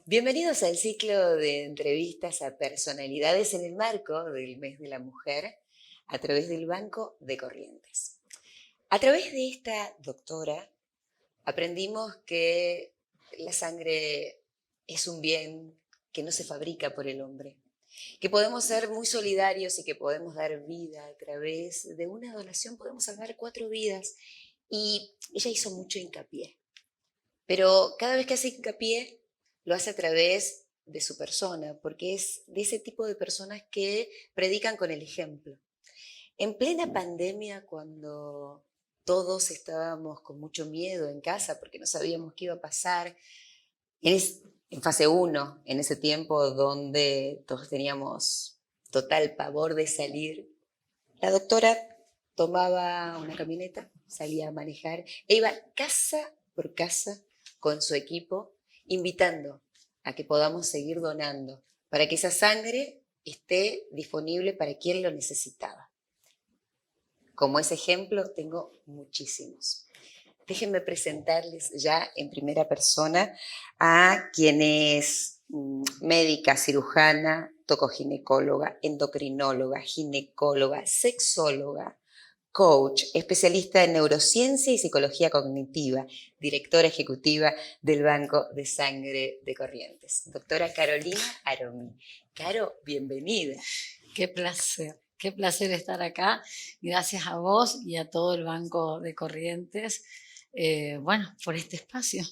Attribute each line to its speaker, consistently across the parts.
Speaker 1: Bienvenidos al ciclo de entrevistas a personalidades en el marco del Mes de la Mujer a través del Banco de Corrientes. A través de esta doctora aprendimos que la sangre es un bien que no se fabrica por el hombre, que podemos ser muy solidarios y que podemos dar vida a través de una donación, podemos salvar 4 vidas. Y ella hizo mucho hincapié, pero cada vez que hace hincapié lo hace a través de su persona, porque es de ese tipo de personas que predican con el ejemplo. En plena pandemia, cuando todos estábamos con mucho miedo en casa porque no sabíamos qué iba a pasar, en fase uno, en ese tiempo donde todos teníamos total pavor de salir, la doctora tomaba una camioneta, salía a manejar e iba casa por casa con su equipo, invitando a que podamos seguir donando para que esa sangre esté disponible para quien lo necesitaba. Como ese ejemplo tengo muchísimos. Déjenme presentarles ya en primera persona a quien es médica, cirujana, tocoginecóloga, endocrinóloga, ginecóloga, sexóloga, coach, especialista en neurociencia y psicología cognitiva, directora ejecutiva del Banco de Sangre de Corrientes. Doctora Carolina Aromi. Caro, bienvenida.
Speaker 2: Qué placer estar acá. Gracias a vos y a todo el Banco de Corrientes, por este espacio.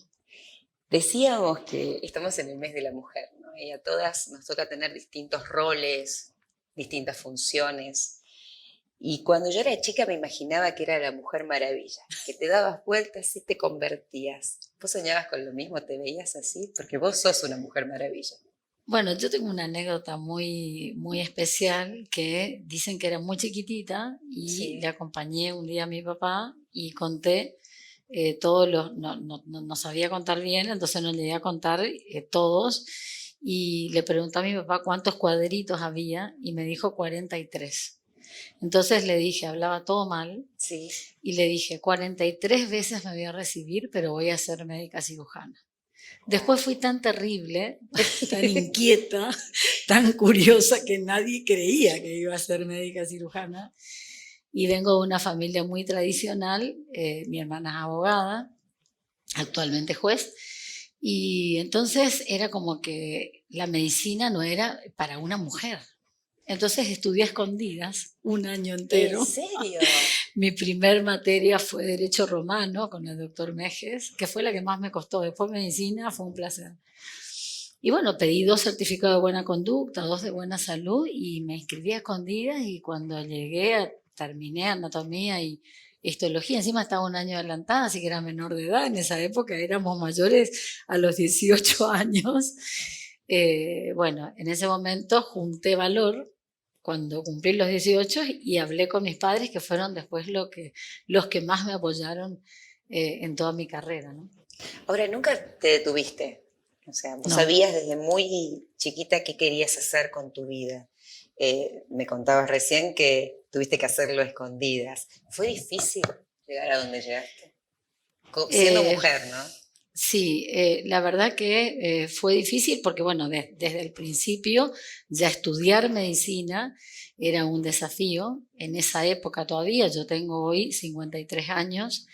Speaker 1: Decíamos que estamos en el mes de la mujer, ¿no? Y a todas nos toca tener distintos roles, distintas funciones. Y cuando yo era chica me imaginaba que era la Mujer Maravilla, que te dabas vueltas y te convertías. ¿Vos soñabas con lo mismo? ¿Te veías así? Porque vos sos una Mujer Maravilla.
Speaker 2: Bueno, yo tengo una anécdota muy especial que dicen que era muy chiquitita y le
Speaker 1: Sí.
Speaker 2: acompañé un día a mi papá y conté todos los, no sabía contar bien, entonces no llegué a contar todos y le pregunté a mi papá cuántos cuadritos había y me dijo 43. Entonces le dije, hablaba todo mal,
Speaker 1: Sí.
Speaker 2: y le dije, 43 veces me voy a recibir, pero voy a ser médica cirujana. Después fui tan terrible, tan inquieta, tan curiosa que nadie creía que iba a ser médica cirujana. Y vengo de una familia muy tradicional, mi hermana es abogada, actualmente juez, y entonces era como que la medicina no era para una mujer. Entonces estudié a escondidas un año
Speaker 1: ¿En
Speaker 2: entero.
Speaker 1: serio?
Speaker 2: Mi primer materia fue Derecho Romano con el doctor Mejes, que fue la que más me costó. Después medicina fue un placer. Y bueno, pedí 2 certificados de buena conducta, 2 de buena salud y me inscribí a escondidas y cuando terminé anatomía y histología, encima estaba un año adelantada, así que era menor de edad. En esa época éramos mayores a los 18 años. En ese momento junté valor cuando cumplí los 18 y hablé con mis padres, que fueron después los que más me apoyaron en toda mi carrera, ¿no?
Speaker 1: Ahora, ¿nunca te detuviste? O sea, vos
Speaker 2: No,
Speaker 1: sabías desde muy chiquita qué querías hacer con tu vida. Me contabas recién que tuviste que hacerlo a escondidas. ¿Fue difícil llegar a donde llegaste? Siendo
Speaker 2: eh,
Speaker 1: mujer, ¿no?
Speaker 2: sí, la verdad que fue difícil porque, bueno, desde el principio ya estudiar medicina era un desafío. En esa época todavía, yo tengo hoy 53 años,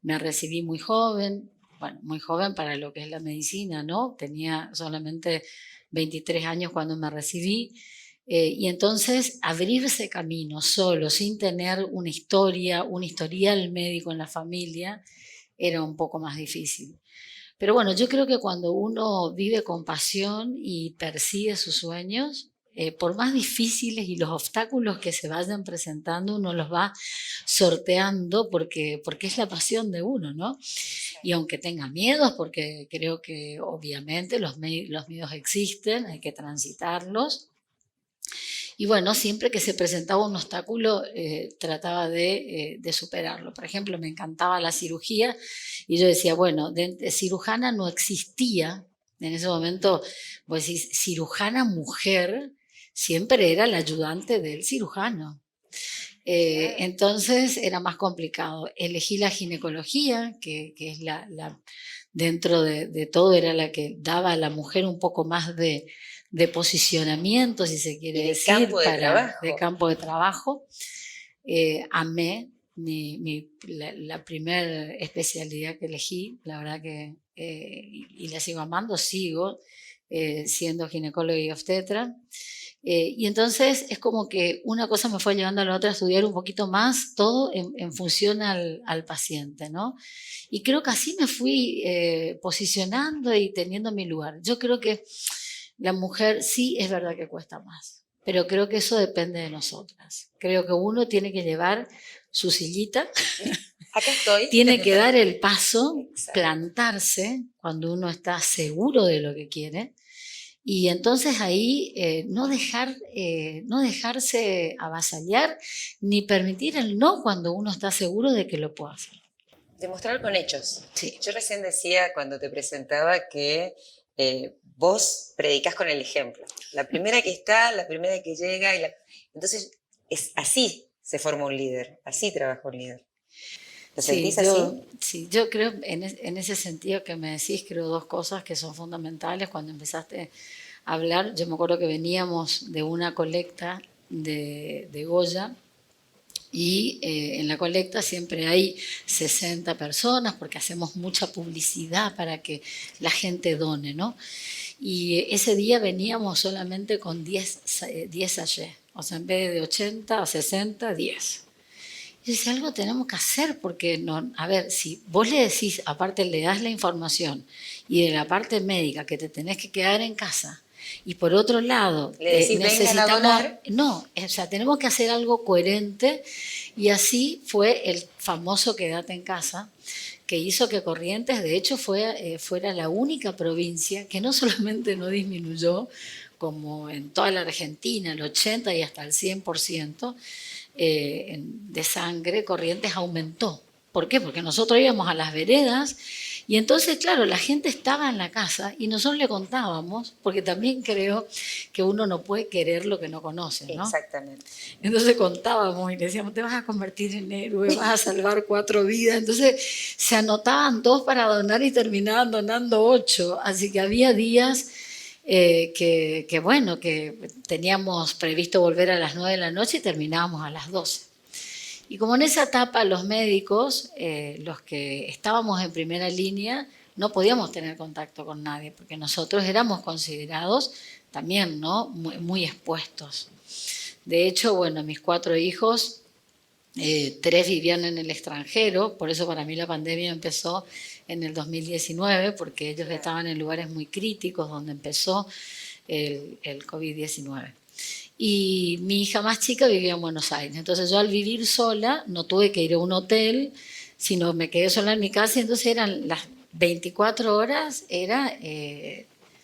Speaker 2: me recibí muy joven, bueno, muy joven para lo que es la medicina, ¿no? Tenía solamente 23 años cuando me recibí. Y entonces abrirse camino solo, sin tener una historia, un historial médico en la familia, era un poco más difícil. Pero bueno, yo creo que cuando uno vive con pasión y persigue sus sueños, por más difíciles y los obstáculos que se vayan presentando, uno los va sorteando porque es la pasión de uno, ¿no? Y aunque tenga miedos, porque creo que obviamente los miedos existen, hay que transitarlos. Y bueno, siempre que se presentaba un obstáculo, trataba de superarlo. Por ejemplo, me encantaba la cirugía y yo decía, bueno, de cirujana no existía. En ese momento, pues cirujana mujer siempre era la ayudante del cirujano.
Speaker 1: Claro.
Speaker 2: Entonces era más complicado. Elegí la ginecología, que es dentro de todo era la que daba a la mujer un poco más de posicionamiento, si se quiere
Speaker 1: de
Speaker 2: decir,
Speaker 1: campo de trabajo.
Speaker 2: de campo de trabajo. Amé la primera especialidad que elegí, la verdad que, y la sigo amando, sigo siendo ginecóloga y obstetra. Y entonces es como que una cosa me fue llevando a la otra a estudiar un poquito más, todo en función al paciente, ¿no? Y creo que así me fui posicionando y teniendo mi lugar. Yo creo que la mujer sí es verdad que cuesta más, pero creo que eso depende de nosotras. Creo que uno tiene que llevar su sillita,
Speaker 1: acá estoy,
Speaker 2: tiene que dar el paso,
Speaker 1: exacto,
Speaker 2: plantarse cuando uno está seguro de lo que quiere. Y entonces ahí no dejarse avasallar ni permitir el no cuando uno está seguro de que lo puede hacer.
Speaker 1: demostrar con hechos.
Speaker 2: Sí.
Speaker 1: Yo recién decía cuando te presentaba que vos predicás con el ejemplo. La primera que está, la primera que llega. Entonces, es así se forma un líder, así trabaja un líder. ¿Lo sentís así?
Speaker 2: Sí, yo creo en ese sentido que me decís, creo dos cosas que son fundamentales. Cuando empezaste a hablar, yo me acuerdo que veníamos de una colecta de Goya, y en la colecta siempre hay 60 personas porque hacemos mucha publicidad para que la gente done, ¿no? Y ese día veníamos solamente con 10 sachets, o sea, en vez de 80 o 60, 10. Y dice, algo tenemos que hacer porque, no, a ver, si vos le decís, aparte le das la información y de la parte médica que te tenés que quedar en casa, y por otro lado,
Speaker 1: le decís,
Speaker 2: necesitamos,
Speaker 1: vengan a donar.
Speaker 2: No, o sea, tenemos que hacer algo coherente, y así fue el famoso quédate en casa, que hizo que Corrientes, de hecho, fuera la única provincia que no solamente no disminuyó, como en toda la Argentina, el 80 y hasta el 100%, de sangre, Corrientes aumentó. ¿Por qué? Porque nosotros íbamos a las veredas y entonces, claro, la gente estaba en la casa y nosotros le contábamos, porque también creo que uno no puede querer lo que no conoce, ¿no?
Speaker 1: Exactamente.
Speaker 2: Entonces contábamos y le decíamos, te vas a convertir en héroe, vas a salvar 4 vidas. Entonces se anotaban 2 para donar y terminaban donando 8. Así que había días que bueno, que teníamos previsto volver a las 9 de la noche y terminábamos a las 12. Y como en esa etapa los médicos, los que estábamos en primera línea, no podíamos tener contacto con nadie, porque nosotros éramos considerados también, ¿no?, muy expuestos. De hecho, bueno, mis 4 hijos, 3 vivían en el extranjero, por eso para mí la pandemia empezó en el 2019, porque ellos estaban en lugares muy críticos donde empezó el COVID-19. Y mi hija más chica vivía en Buenos Aires. Entonces yo al vivir sola no tuve que ir a un hotel, sino me quedé sola en mi casa, y entonces eran las 24 horas, era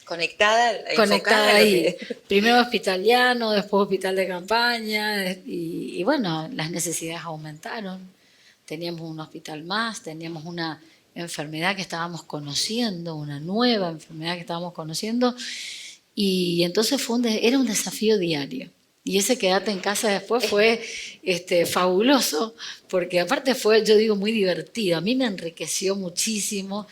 Speaker 1: conectada
Speaker 2: ahí. Primero hospital llano, después hospital de campaña, y bueno, las necesidades aumentaron. Teníamos un hospital más, teníamos una enfermedad que estábamos conociendo, una nueva enfermedad que estábamos conociendo, y entonces era un desafío diario. Y ese quedarte en casa después fue fabuloso, porque aparte fue, yo digo, muy divertido. A mí me enriqueció muchísimo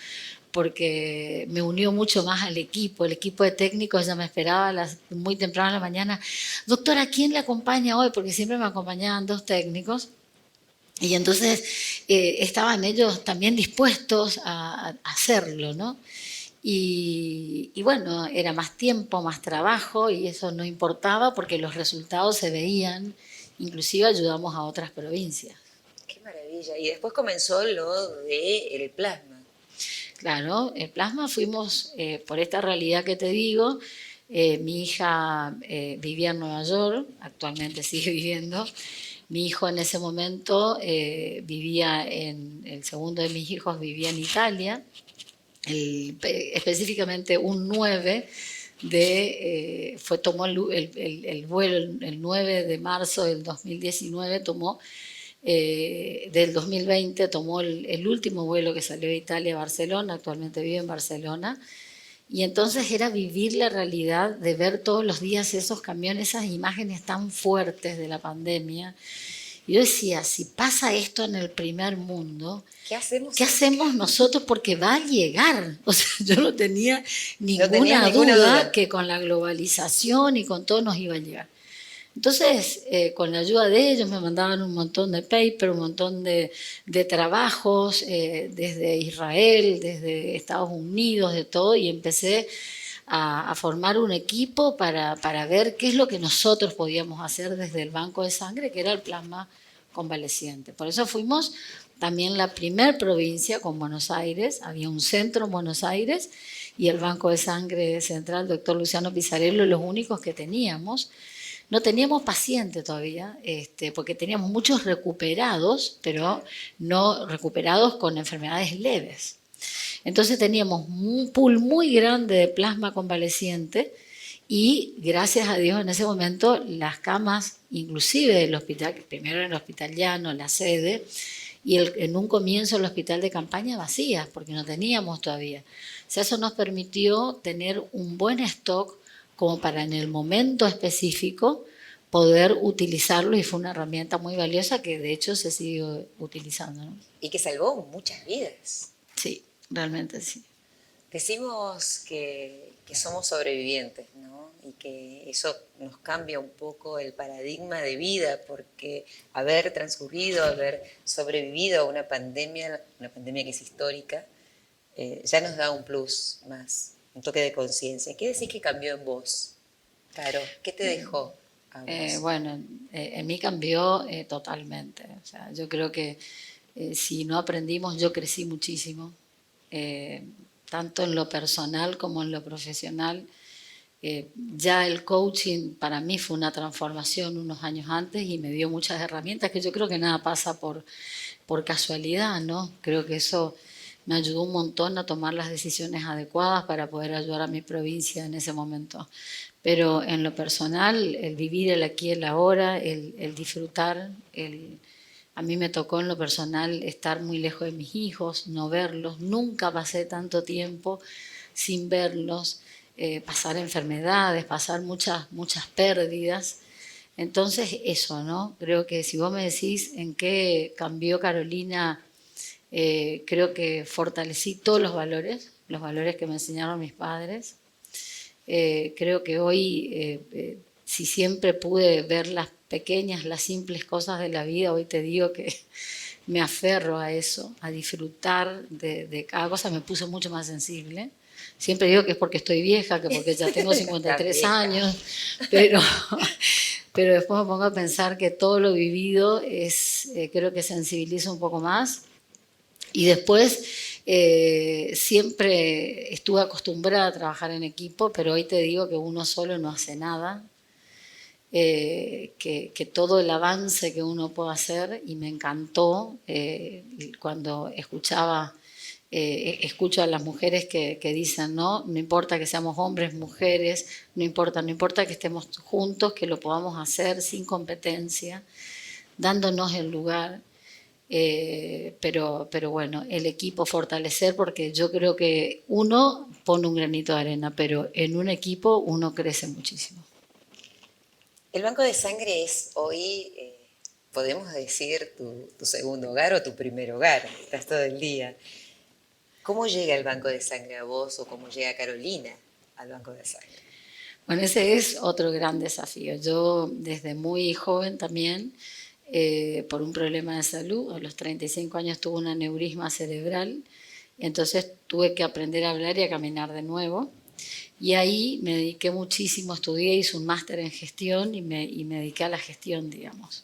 Speaker 2: porque me unió mucho más al equipo. El equipo de técnicos ya me esperaba muy temprano en la mañana. Doctora, ¿quién le acompaña hoy? Porque siempre me acompañaban 2 técnicos. Y entonces estaban ellos también dispuestos a hacerlo, ¿no? Y bueno, era más tiempo, más trabajo, y eso no importaba porque los resultados se veían, inclusive ayudamos a otras provincias.
Speaker 1: Qué maravilla. Y después comenzó lo del plasma.
Speaker 2: Claro, el plasma fuimos por esta realidad que te digo. Mi hija vivía en Nueva York, actualmente sigue viviendo. Mi hijo en ese momento el segundo de mis hijos vivía en Italia. Específicamente un 9 tomó el vuelo el 9 de marzo del 2019, del 2020 tomó el último vuelo que salió de Italia a Barcelona, actualmente vive en Barcelona, y entonces era vivir la realidad de ver todos los días esos camiones, esas imágenes tan fuertes de la pandemia. Y yo decía, si pasa esto en el primer mundo,
Speaker 1: ¿Qué hacemos?
Speaker 2: ¿qué hacemos nosotros? Porque va a llegar. O sea, yo no tenía
Speaker 1: No tenías
Speaker 2: ninguna
Speaker 1: ninguna
Speaker 2: duda
Speaker 1: duda.
Speaker 2: que con la globalización y con todo nos iba a llegar. Entonces, con la ayuda de ellos me mandaban un montón de papers, un montón de trabajos desde Israel, desde Estados Unidos, de todo, y empecé a formar un equipo para ver qué es lo que nosotros podíamos hacer desde el banco de sangre, que era el plasma convaleciente. Por eso fuimos también la primer provincia con Buenos Aires, había un centro en Buenos Aires y el Banco de Sangre Central, doctor Luciano Pizzarello, los únicos que teníamos. No teníamos paciente todavía, porque teníamos muchos recuperados, pero no recuperados con enfermedades leves. Entonces teníamos un pool muy grande de plasma convaleciente y gracias a Dios en ese momento las camas, inclusive del hospital, primero en el Hospital Llano, la sede, y en un comienzo el hospital de campaña vacías, porque no teníamos todavía. O sea, eso nos permitió tener un buen stock como para en el momento específico poder utilizarlo y fue una herramienta muy valiosa que de hecho se sigue utilizando, ¿no?
Speaker 1: Y que salvó muchas vidas.
Speaker 2: Sí, realmente sí.
Speaker 1: Decimos que somos sobrevivientes, ¿no? Y que eso nos cambia un poco el paradigma de vida, porque haber transcurrido, haber sobrevivido a una pandemia que es histórica, ya nos da un plus más, un toque de conciencia. ¿Qué decís que cambió en vos, Caro? ¿Qué te dejó a vos?
Speaker 2: Bueno, en mí cambió totalmente. O sea, yo creo que si no aprendimos, yo crecí muchísimo, tanto en lo personal como en lo profesional. Ya el coaching para mí fue una transformación unos años antes y me dio muchas herramientas que yo creo que nada pasa por casualidad, ¿no? Creo que eso me ayudó un montón a tomar las decisiones adecuadas para poder ayudar a mi provincia en ese momento. Pero en lo personal, el vivir el aquí y el ahora, el disfrutar, a mí me tocó en lo personal estar muy lejos de mis hijos, no verlos, nunca pasé tanto tiempo sin verlos, pasar enfermedades, pasar muchas pérdidas. Entonces eso, ¿no? Creo que si vos me decís en qué cambió Carolina, creo que fortalecí todos los valores que me enseñaron mis padres. Creo que hoy, si siempre pude ver las pequeñas, las simples cosas de la vida, hoy te digo que me aferro a eso, a disfrutar de cada cosa, me puse mucho más sensible. Siempre digo que es porque estoy vieja, que porque ya tengo 53 años, pero, pero después me pongo a pensar que todo lo vivido creo que sensibiliza un poco más. Y después siempre estuve acostumbrada a trabajar en equipo, pero hoy te digo que uno solo no hace nada, que todo el avance que uno puede hacer, y me encantó cuando escucho a las mujeres que dicen, no importa que seamos hombres, mujeres, no importa que estemos juntos, que lo podamos hacer sin competencia, dándonos el lugar. Pero bueno, el equipo fortalecer, porque yo creo que uno pone un granito de arena, pero en un equipo uno crece muchísimo.
Speaker 1: El banco de sangre es hoy, podemos decir, tu segundo hogar o tu primer hogar, estás todo el día. ¿Cómo llega el banco de sangre a vos o cómo llega Carolina al banco de sangre?
Speaker 2: Bueno, ese es otro gran desafío. Yo desde muy joven también, por un problema de salud, a los 35 años tuve un aneurisma cerebral, entonces tuve que aprender a hablar y a caminar de nuevo. Y ahí me dediqué muchísimo, estudié, hice un máster en gestión y me dediqué a la gestión, digamos.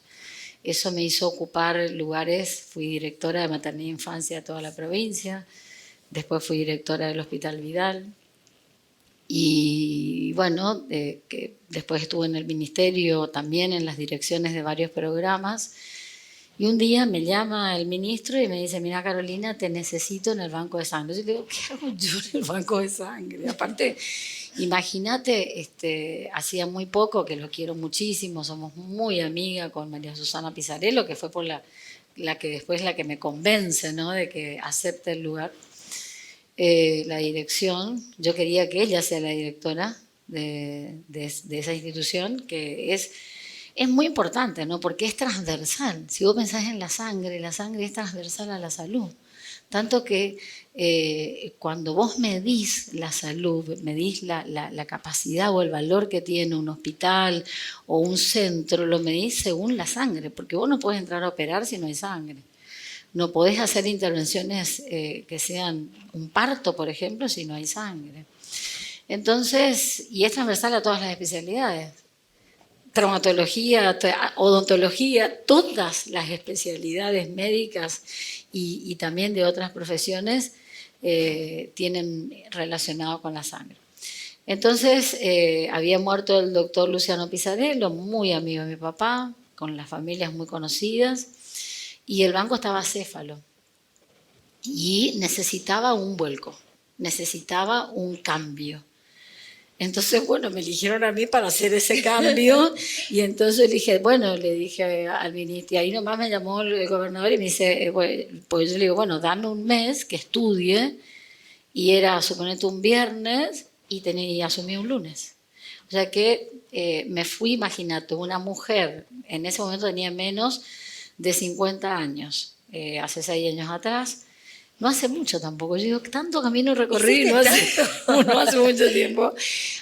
Speaker 2: Eso me hizo ocupar lugares, fui directora de maternidad e infancia de toda la provincia, después fui directora del Hospital Vidal. Y bueno, que después estuve en el ministerio también en las direcciones de varios programas. Y un día me llama el ministro y me dice, mira Carolina, te necesito en el banco de sangre. Yo le digo, ¿qué hago yo en el banco de sangre? Aparte, imagínate, hacía muy poco, que lo quiero muchísimo, somos muy amigas con María Susana Pizzarello, que fue por la que después la que me convence, ¿no?, de que acepte el lugar. La dirección, yo quería que ella sea la directora de esa institución, que es es muy importante, ¿no? Porque es transversal. Si vos pensás en la sangre es transversal a la salud. Tanto que cuando vos medís la salud, medís la capacidad o el valor que tiene un hospital o un centro, lo medís según la sangre, porque vos no podés entrar a operar si no hay sangre. No podés hacer intervenciones que sean un parto, por ejemplo, si no hay sangre. Entonces, y es transversal a todas las especialidades. Traumatología, odontología, todas las especialidades médicas y también de otras profesiones tienen relacionado con la sangre. Entonces, había muerto el doctor Luciano Pisarello, muy amigo de mi papá, con las familias muy conocidas, y el banco estaba acéfalo y necesitaba un vuelco, necesitaba un cambio. Entonces, bueno, me eligieron a mí para hacer ese cambio y entonces le dije al ministro, y ahí nomás me llamó el gobernador y me dice, pues yo le digo, bueno, dame un mes que estudie, y era, suponete, un viernes y asumí un lunes. O sea que me fui, imagínate, una mujer, en ese momento tenía menos de 50 años, hace 6 años atrás. No hace mucho tampoco, yo digo, tanto camino recorrido, no hace mucho tiempo.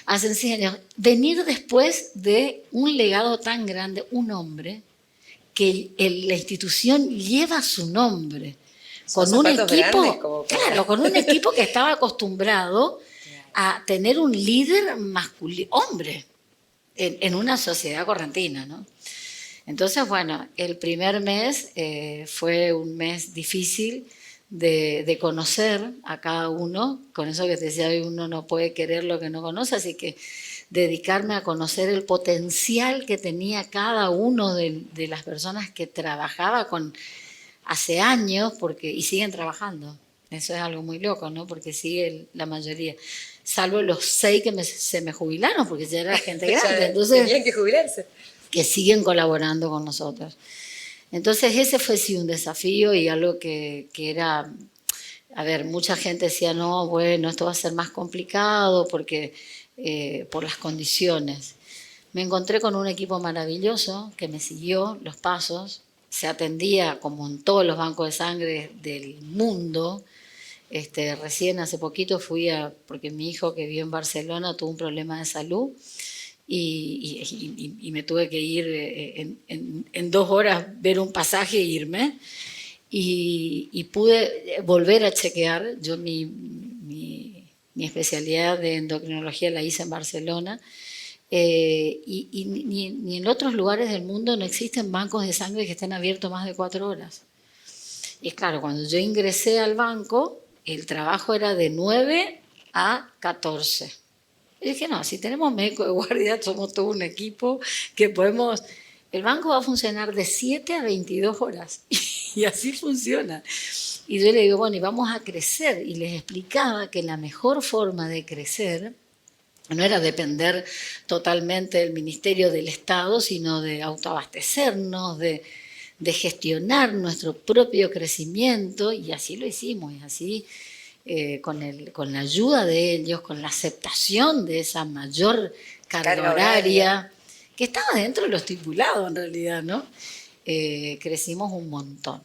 Speaker 2: Hace 6 años. Venir después de un legado tan grande, un hombre, que la institución lleva su nombre. Con un equipo, claro, con un equipo que estaba acostumbrado a tener un líder masculino, hombre, en una sociedad correntina, ¿no? Entonces, bueno, el primer mes fue un mes difícil de conocer a cada uno, con eso que te decía, hoy uno no puede querer lo que no conoce, así que dedicarme a conocer el potencial que tenía cada uno de las personas que trabajaba con hace años, y siguen trabajando. Eso es algo muy loco, ¿no? Porque sigue la mayoría, salvo los 6 que se me jubilaron, porque ya era gente grande. Entonces,
Speaker 1: tenían que jubilarse.
Speaker 2: Que siguen colaborando con nosotros. Entonces ese fue sí un desafío y algo que era, a ver, mucha gente decía, no, bueno, esto va a ser más complicado porque por las condiciones. Me encontré con un equipo maravilloso que me siguió los pasos, se atendía como en todos los bancos de sangre del mundo. Recién hace poquito porque mi hijo que vivió en Barcelona tuvo un problema de salud y me tuve que ir en 2 horas, ver un pasaje e irme. Y pude volver a chequear. Yo mi especialidad de endocrinología la hice en Barcelona. Y ni en otros lugares del mundo no existen bancos de sangre que estén abiertos más de 4 horas. Y claro, cuando yo ingresé al banco, el trabajo era de 9 a 14. Y dije, no, si tenemos médico de guardia, somos todo un equipo que podemos... El banco va a funcionar de 7 a 22 horas. Y así funciona. Y yo le digo, bueno, y vamos a crecer. Y les explicaba que la mejor forma de crecer no era depender totalmente del Ministerio del Estado, sino de autoabastecernos, de gestionar nuestro propio crecimiento. Y así lo hicimos. Y así... con la ayuda de ellos, con la aceptación de esa mayor carga horaria, que estaba dentro de lo estipulado en realidad, ¿no? Crecimos un montón.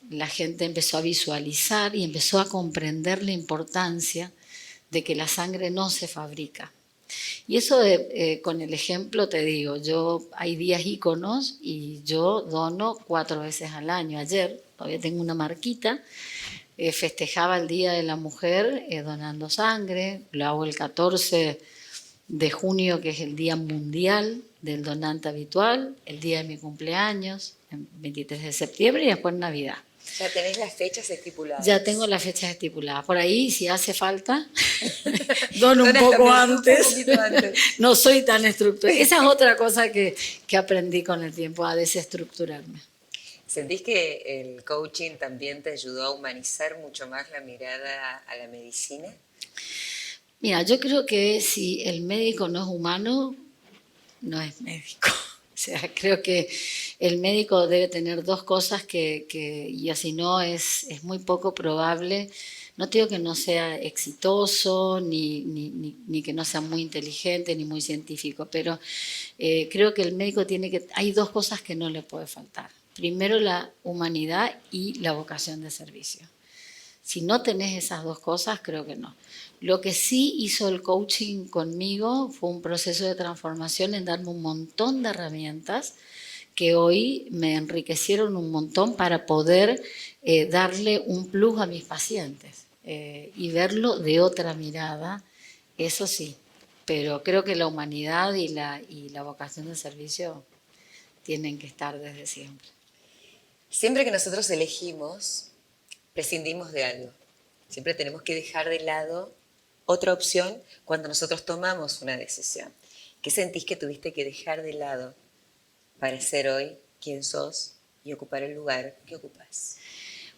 Speaker 2: La gente empezó a visualizar y empezó a comprender la importancia de que la sangre no se fabrica. Y eso con el ejemplo te digo, hay días íconos y yo dono 4 veces al año. Ayer, todavía tengo una marquita, festejaba el Día de la Mujer donando sangre, lo hago el 14 de junio, que es el Día Mundial del Donante Habitual, el día de mi cumpleaños, el 23 de septiembre y después Navidad.
Speaker 1: Ya tenés las fechas estipuladas.
Speaker 2: Ya tengo las fechas estipuladas. Por ahí, si hace falta, dono un poco antes. No soy tan estructurada. Esa es otra cosa que aprendí con el tiempo, a desestructurarme.
Speaker 1: ¿Sentís que el coaching también te ayudó a humanizar mucho más la mirada a la medicina?
Speaker 2: Mira, yo creo que si el médico no es humano, no es médico. O sea, creo que el médico debe tener 2 cosas y así no es muy poco probable No te digo que no sea exitoso, ni que no sea muy inteligente, ni muy científico, pero creo que el médico hay dos cosas que no le puede faltar. Primero, la humanidad y la vocación de servicio. Si no tenés esas dos cosas, creo que no. Lo que sí hizo el coaching conmigo fue un proceso de transformación en darme un montón de herramientas que hoy me enriquecieron un montón para poder darle un plus a mis pacientes y verlo de otra mirada, eso sí. Pero creo que la humanidad y la vocación de servicio tienen que estar desde siempre.
Speaker 1: Siempre que nosotros elegimos, prescindimos de algo. Siempre tenemos que dejar de lado otra opción cuando nosotros tomamos una decisión. ¿Qué sentís que tuviste que dejar de lado para ser hoy quien sos y ocupar el lugar que ocupás?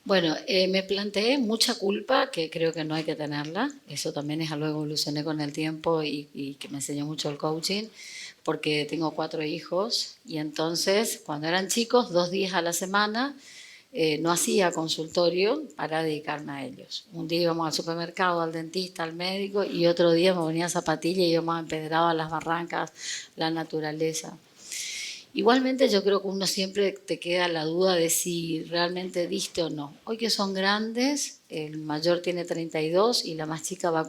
Speaker 2: Bueno, me planteé mucha culpa, que creo que no hay que tenerla. Eso también es algo que evolucioné con el tiempo y que me enseñó mucho el coaching, porque tengo 4 hijos y entonces cuando eran chicos, 2 días a la semana, no hacía consultorio para dedicarme a ellos. Un día íbamos al supermercado, al dentista, al médico y otro día me ponía zapatilla y íbamos empedrados a las barrancas, la naturaleza. Igualmente yo creo que uno siempre te queda la duda de si realmente diste o no. Hoy que son grandes, el mayor tiene 32 y la más chica va a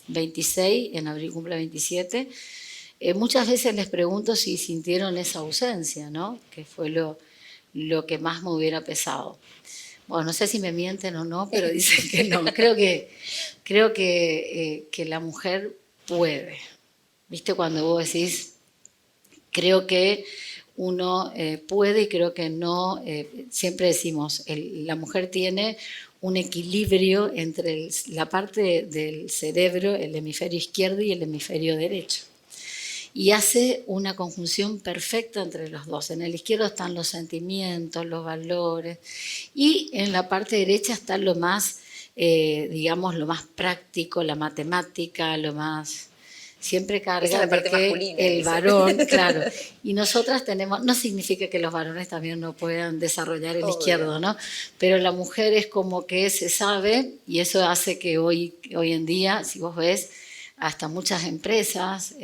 Speaker 2: 26, en abril cumple 27. Muchas veces les pregunto si sintieron esa ausencia, ¿no? Que fue lo que más me hubiera pesado. Bueno, no sé si me mienten o no, pero dicen que no. Creo que la mujer puede. ¿Viste? Cuando vos decís, creo que uno puede y creo que no. Siempre decimos, la mujer tiene un equilibrio entre la parte del cerebro, el hemisferio izquierdo y el hemisferio derecho. Y hace una conjunción perfecta entre los dos. En el izquierdo están los sentimientos, los valores, y en la parte derecha está lo más, digamos, lo más práctico, la matemática, lo más... Siempre carga de que el varón, claro, y nosotras tenemos, no significa que los varones también no puedan desarrollar el izquierdo, ¿no? Pero la mujer es como que se sabe, y eso hace que hoy en día, si vos ves, hasta muchas empresas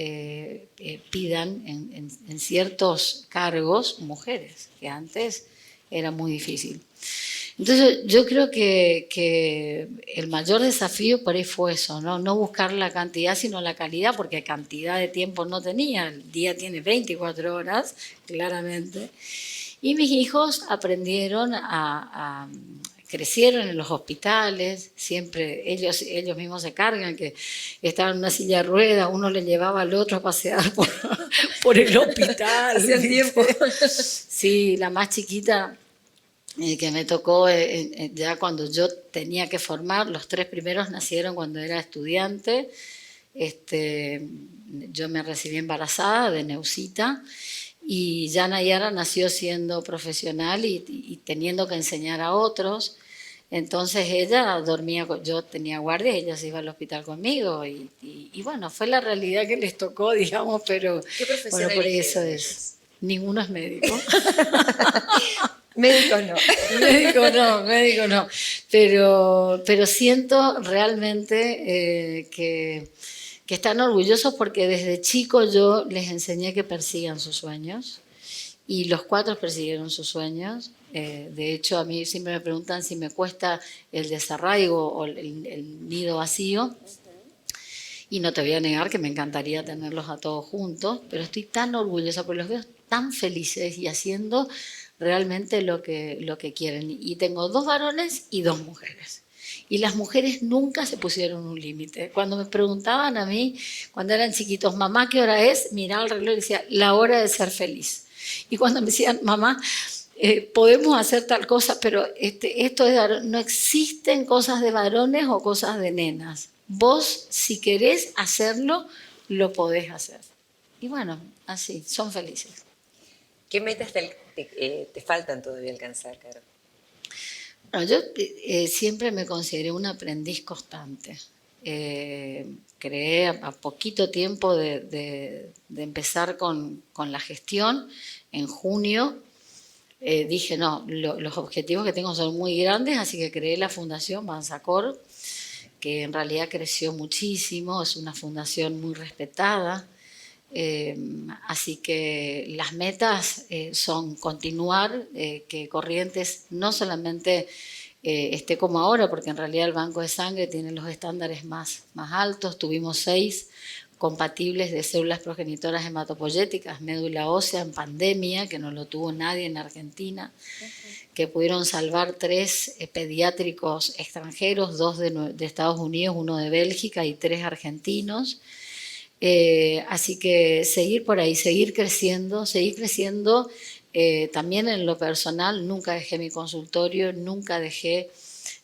Speaker 2: pidan en ciertos cargos mujeres, que antes era muy difícil. Entonces yo creo que el mayor desafío por ahí fue eso, ¿no? No buscar la cantidad sino la calidad, porque cantidad de tiempo no tenía, el día tiene 24 horas, claramente. Y mis hijos aprendieron crecieron en los hospitales, siempre ellos mismos se cargan, que estaban en una silla de ruedas, uno le llevaba al otro a pasear por el hospital.
Speaker 1: Hacían tiempo.
Speaker 2: Sí, la más chiquita que me tocó ya cuando yo tenía que formar, los 3 primeros nacieron cuando era estudiante. Yo me recibí embarazada de Neusita y ya Nayara nació siendo profesional y teniendo que enseñar a otros. Entonces ella dormía, yo tenía guardia, ella se iba al hospital conmigo y bueno, fue la realidad que les tocó, digamos, pero
Speaker 1: ¿Qué profesión
Speaker 2: bueno, por eso
Speaker 1: ellos?
Speaker 2: Ninguno es médico.
Speaker 1: Médico no.
Speaker 2: Médico no. Pero siento realmente que están orgullosos porque desde chico yo les enseñé que persigan sus sueños y los 4 persiguieron sus sueños. De hecho, a mí siempre me preguntan si me cuesta el desarraigo o el nido vacío. Y no te voy a negar que me encantaría tenerlos a todos juntos, pero estoy tan orgullosa porque los veo tan felices y haciendo realmente lo que quieren. Y tengo 2 varones y 2 mujeres. Y las mujeres nunca se pusieron un límite. Cuando me preguntaban a mí, cuando eran chiquitos, mamá, ¿qué hora es? Miraba el reloj y decía, la hora de ser feliz. Y cuando me decían, mamá, podemos hacer tal cosa, pero esto es, no existen cosas de varones o cosas de nenas. Vos, si querés hacerlo, lo podés hacer. Y bueno, así, son felices.
Speaker 1: ¿Qué metas te faltan todavía alcanzar, Caro?
Speaker 2: Bueno, yo siempre me consideré un aprendiz constante. Creé a poquito tiempo de empezar con la gestión, en junio, dije, no, los objetivos que tengo son muy grandes, así que creé la Fundación Bansacor, que en realidad creció muchísimo, es una fundación muy respetada. Así que las metas son continuar, que Corrientes no solamente esté como ahora, porque en realidad el banco de sangre tiene los estándares más altos. Tuvimos 6 compatibles de células progenitoras hematopoyéticas, médula ósea en pandemia, que no lo tuvo nadie en Argentina, que pudieron salvar 3 pediátricos extranjeros, 2 de Estados Unidos, 1 de Bélgica y 3 argentinos. Así que seguir por ahí, seguir creciendo también en lo personal. Nunca dejé mi consultorio, nunca dejé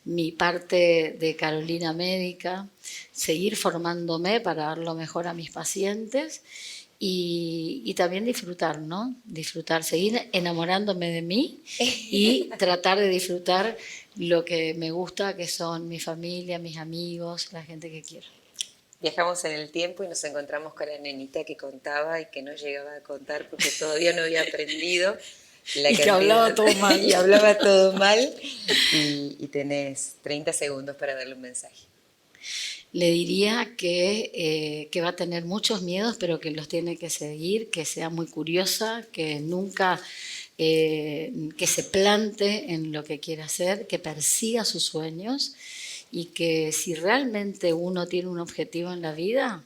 Speaker 2: mi parte de Carolina Médica, seguir formándome para dar lo mejor a mis pacientes y también disfrutar, ¿no? Disfrutar, seguir enamorándome de mí y tratar de disfrutar lo que me gusta, que son mi familia, mis amigos, la gente que quiero.
Speaker 1: Viajamos en el tiempo y nos encontramos con la nenita que contaba y que no llegaba a contar porque todavía no había aprendido la
Speaker 2: y que hablaba todo mal.
Speaker 1: Y hablaba todo mal. Y tenés 30 segundos para darle un mensaje.
Speaker 2: Le diría que va a tener muchos miedos, pero que los tiene que seguir, que sea muy curiosa, que nunca... que se plante en lo que quiere hacer, que persiga sus sueños y que si realmente uno tiene un objetivo en la vida,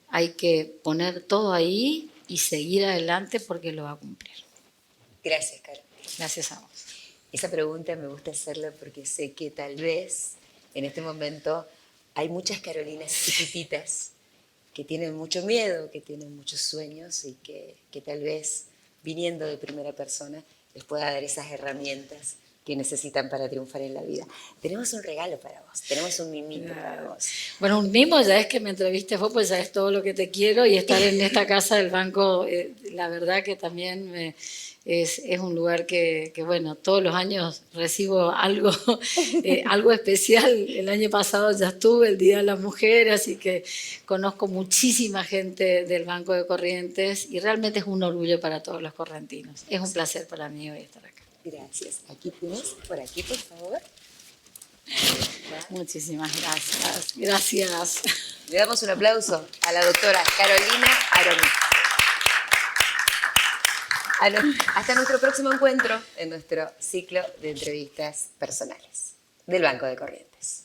Speaker 2: hay que poner todo ahí y seguir adelante porque lo va a cumplir.
Speaker 1: Gracias, Caro.
Speaker 2: Gracias a vos.
Speaker 1: Esa pregunta me gusta hacerla porque sé que tal vez en este momento hay muchas Carolinas chiquititas que tienen mucho miedo, que tienen muchos sueños y que tal vez viniendo de primera persona les pueda dar esas herramientas que necesitan para triunfar en la vida. Tenemos un regalo para vos, tenemos un mimito para vos.
Speaker 2: Bueno, un mimo ya es que me entrevistes vos, pues ya es todo lo que te quiero, y estar en esta casa del banco, la verdad que también es un lugar que, bueno, todos los años recibo algo, algo especial. El año pasado ya estuve el Día de la Mujer, así que conozco muchísima gente del Banco de Corrientes y realmente es un orgullo para todos los correntinos. Es un placer para mí hoy estar acá.
Speaker 1: Gracias. Aquí tienes, por aquí, por favor.
Speaker 2: Muchísimas gracias. Gracias.
Speaker 1: Le damos un aplauso a la doctora Carolina Aroní. Hasta nuestro próximo encuentro en nuestro ciclo de entrevistas personales del Banco de Corrientes.